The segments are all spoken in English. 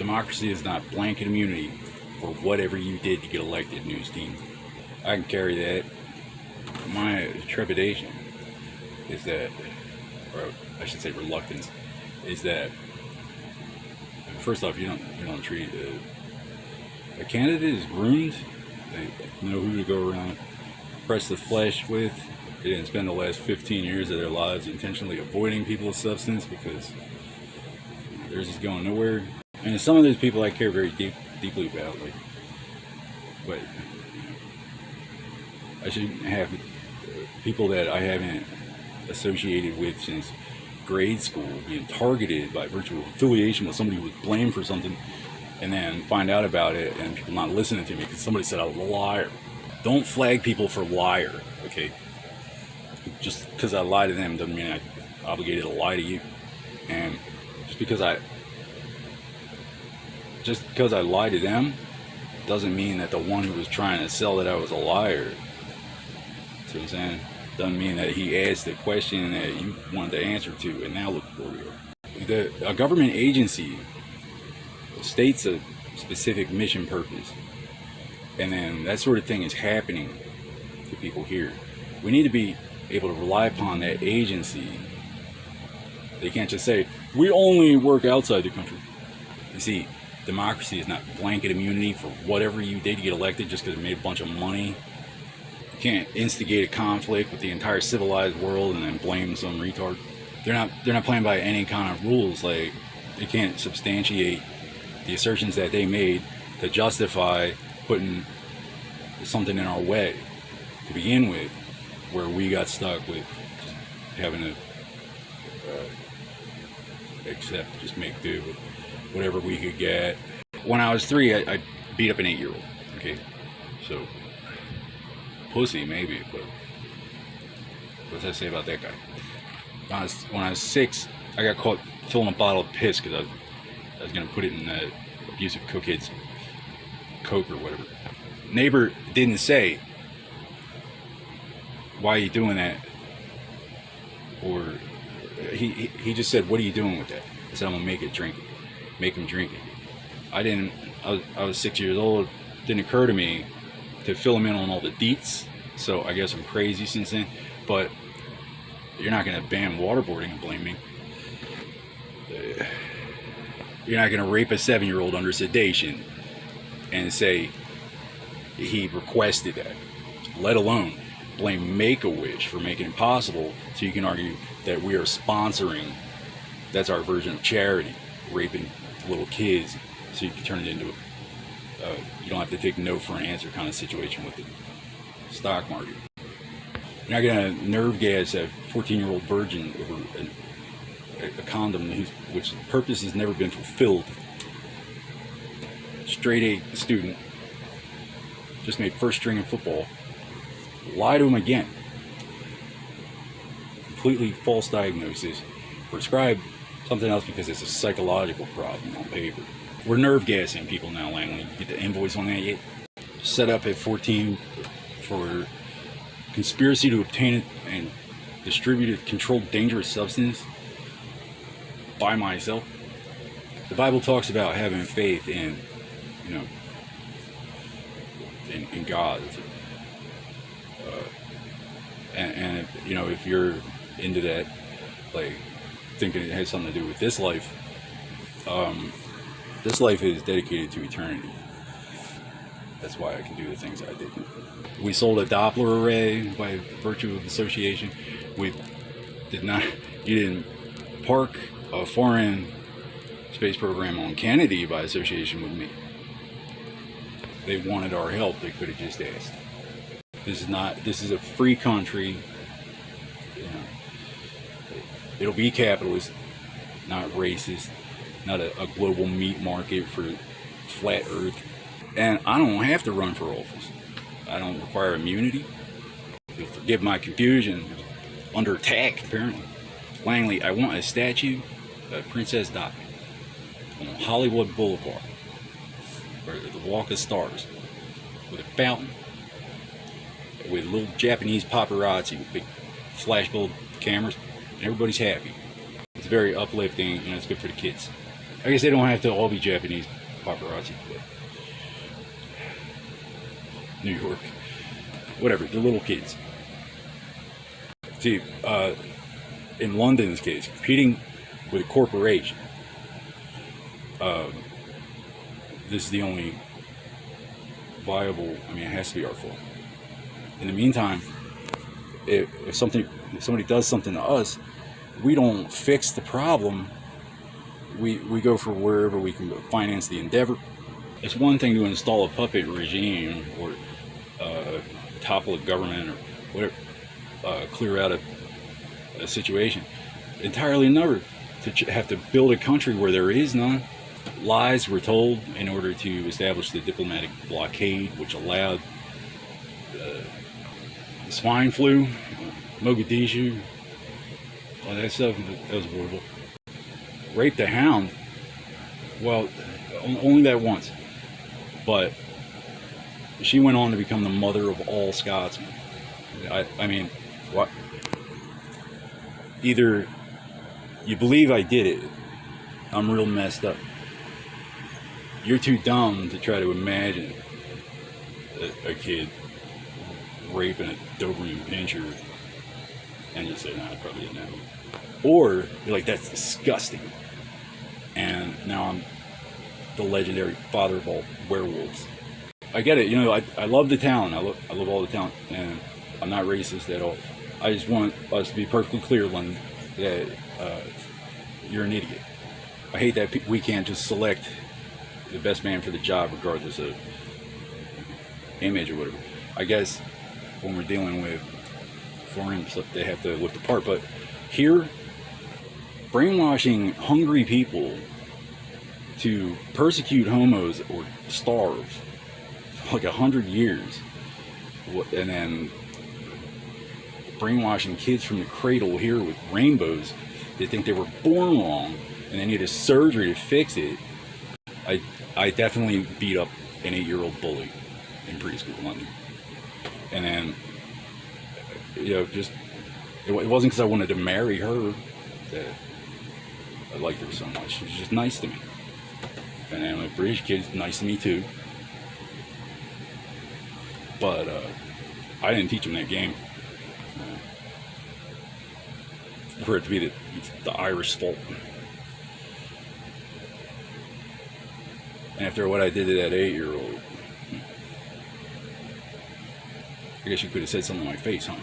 Democracy is not blanket immunity for whatever you did to get elected, news team. I can carry that. My trepidation is that, or I should say reluctance, is that first off, you don't treat a candidate as groomed. They know who to go around, press the flesh with. They didn't spend the last 15 years of their lives intentionally avoiding people with substance because they're just going nowhere. And some of those people I care very deeply about, like, but I shouldn't have people that I haven't associated with since grade school being targeted by virtue of affiliation with somebody who was blamed for something, and then find out about it and people not listening to me because somebody said I was a liar. Don't flag people for liar, okay? Just because I lie to them doesn't mean I'm obligated to lie to you. And just because I lie to them doesn't mean that the one who was trying to sell that I was a liar. See what I'm saying? Doesn't mean that he asked the question that you wanted the answer to, and now look where we are. A government agency states a specific mission purpose, and then that sort of thing is happening to people here. We need to be able to rely upon that agency. They can't just say, we only work outside the country. You see, democracy is not blanket immunity for whatever you did to get elected just because it made a bunch of money. You can't instigate a conflict with the entire civilized world and then blame some retard. They're not playing by any kind of rules. Like, they can't substantiate the assertions that they made to justify putting something in our way to begin with, where we got stuck with having to accept, just make do with whatever we could get. When I was 3, I beat up an 8-year-old. Okay, so pussy maybe, but what's that say about that guy? When I was 6, I got caught filling a bottle of piss because I was gonna put it in the abusive cokehead's Coke or whatever. Neighbor didn't say, why are you doing that? Or he just said, what are you doing with that? I said, I'm gonna make him drink it. I was 6 years old. It didn't occur to me to fill him in on all the deets. So I guess I'm crazy since then. But you're not gonna ban waterboarding and blame me. You're not gonna rape a 7-year-old under sedation and say he requested that, let alone blame Make-A-Wish for making it possible, so you can argue that we are sponsoring, that's our version of charity, raping little kids, so you can turn it into you don't have to take no for an answer kind of situation with the stock market. You're not going to nerve gas a 14-year-old virgin over a condom which purpose has never been fulfilled. Straight A student, just made first string in football. Lie to him again. Completely false diagnosis. Prescribe something else because it's a psychological problem on paper. We're nerve gassing people now, Langley. You get the invoice on that yet? Set up at 14 for conspiracy to obtain and distribute a controlled dangerous substance by myself. The Bible talks about having faith in, in God. And if you're into that, like thinking it has something to do with this life is dedicated to eternity. That's why I can do the things I did. We sold a Doppler array by virtue of association. You didn't park a foreign space program on Kennedy by association with me. They wanted our help, they could have just asked. This is a free country. It'll be capitalist, not racist, not a global meat market for flat earth. And I don't have to run for office. I don't require immunity. You'll forgive my confusion. Under attack, apparently. Langley, I want a statue of Princess Di on Hollywood Boulevard, or the Walk of Stars, with a fountain, with little Japanese paparazzi with big flashbulb cameras, and everybody's happy. It's very uplifting, it's good for the kids. I guess they don't have to all be Japanese paparazzi, but New York, whatever, they're little kids. See, in London's case, competing with a corporation, this is the only viable, I mean, it has to be our fault. In the meantime, if somebody does something to us, we don't fix the problem. We go for wherever we can finance the endeavor. It's one thing to install a puppet regime or topple a government or whatever, clear out a situation. Entirely another to have to build a country where there is none. Lies were told in order to establish the diplomatic blockade, which allowed swine flu, Mogadishu, all that stuff. That was horrible. Rape the hound. Well, only that once. But she went on to become the mother of all Scotsmen. I mean, what? Either you believe I did it, I'm real messed up. You're too dumb to try to imagine a kid raping a Doberman Pinscher and just say, nah, I probably didn't have it. Or you're like, that's disgusting. And now I'm the legendary father of all werewolves. I get it, you know, I love the talent. I love all the talent, and I'm not racist at all. I just want us to be perfectly clear, London, that you're an idiot. I hate that we can't just select the best man for the job regardless of image or whatever. I guess when we're dealing with foreigners, they have to look the part. But here, brainwashing hungry people to persecute homos or starve for like 100 years, and then brainwashing kids from the cradle here with rainbows. They think they were born wrong and they need a surgery to fix it. I definitely beat up an 8-year-old bully in preschool in London. And then, you know, just, it wasn't because I wanted to marry her that I liked her so much. She was just nice to me. And then a British kid's nice to me too. But I didn't teach him that game. For it to be the Irish fault. And after what I did to that 8-year-old, I guess you could have said something to my face, huh?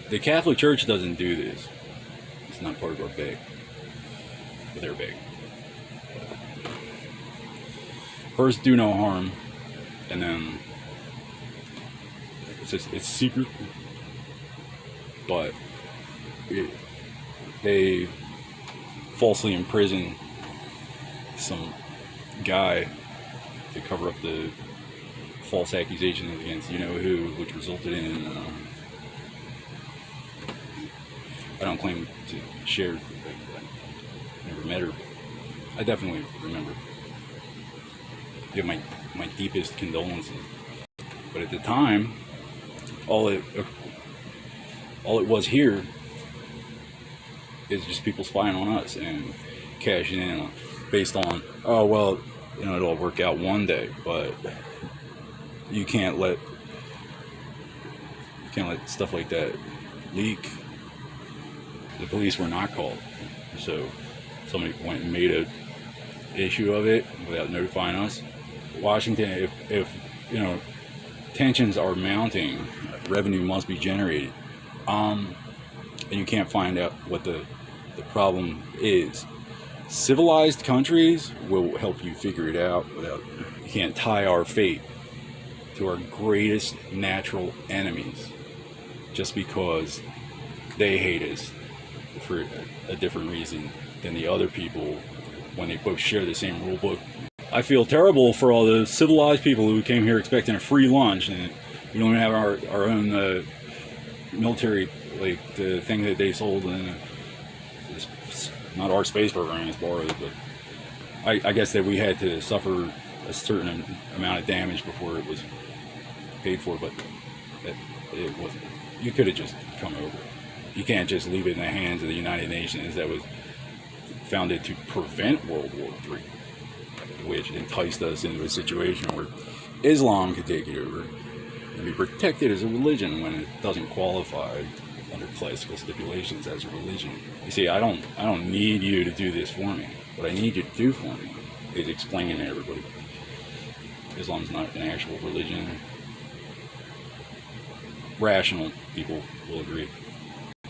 The Catholic Church doesn't do this. It's not part of our bag. But their bag. First, do no harm, and then it's secret, but they falsely imprison some guy to cover up the false accusations against you-know-who, which resulted in, I don't claim to share, I never met her. I definitely remember. Give my deepest condolences. But at the time, all it was here is just people spying on us and cashing in based on, oh well, you know, it'll work out one day. But you can't let stuff like that leak. The police were not called, so somebody went and made a issue of it without notifying us. Washington, if you know, tensions are mounting, revenue must be generated, and you can't find out what the problem is. Civilized countries will help you figure it out without, you can't tie our fate to our greatest natural enemies just because they hate us for a different reason than the other people when they both share the same rule book. I feel terrible for all the civilized people who came here expecting a free lunch, and we don't even have our own military, like the thing that they sold, and it's not our space program, it's borrowed, but I guess that we had to suffer a certain amount of damage before it was paid for, but it wasn't. You could have just come over. You can't just leave it in the hands of the United Nations that was founded to prevent World War III, which enticed us into a situation where Islam could take it over and be protected as a religion when it doesn't qualify under classical stipulations as a religion. You see, I don't need you to do this for me. What I need you to do for me is explain to everybody Islam's not an actual religion. Rational people will agree.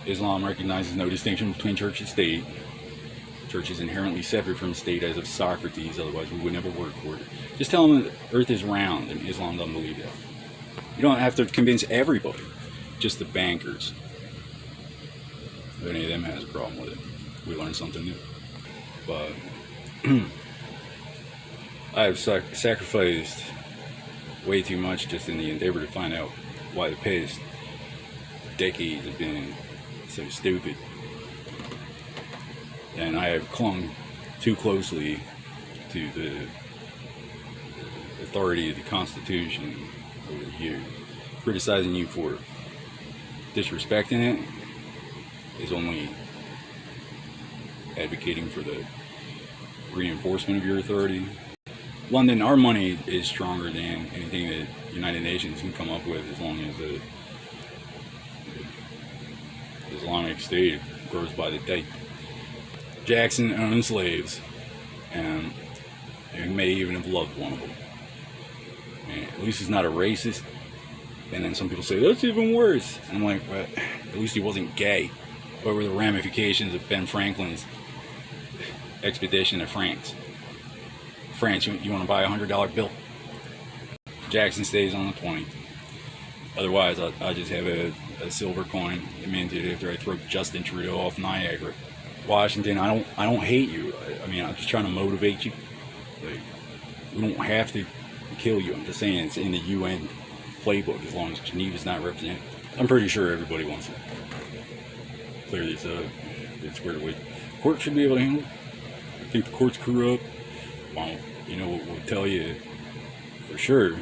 Islam recognizes no distinction between church and state. Church is inherently separate from state as of Socrates, otherwise we would never work for it. Just tell them that Earth is round, and Islam doesn't believe that. You don't have to convince everybody, just the bankers. If any of them has a problem with it, we learn something new. But I have sacrificed way too much just in the endeavor to find out why the past decades have been so stupid. And I have clung too closely to the authority of the Constitution over the years. Criticizing you for disrespecting it is only advocating for the reinforcement of your authority. London, our money is stronger than anything that the United Nations can come up with, as long as the Islamic State grows by the day. Jackson owned slaves, and he may even have loved one of them. And at least he's not a racist. And then some people say, that's even worse. And I'm like, well, at least he wasn't gay. What were the ramifications of Ben Franklin's expedition to France? France, you want to buy a $100 bill? Jackson stays on the 20. Otherwise, I just have a silver coin minted after I throw Justin Trudeau off Niagara. Washington, I don't hate you. I mean, I'm just trying to motivate you. Like, we don't have to kill you. I'm just saying it's in the UN playbook as long as Geneva's not represented. I'm pretty sure everybody wants to clear these up. Get squared away. Court should be able to handle it. I think the court's corrupt. Well, you know what we'll tell you for sure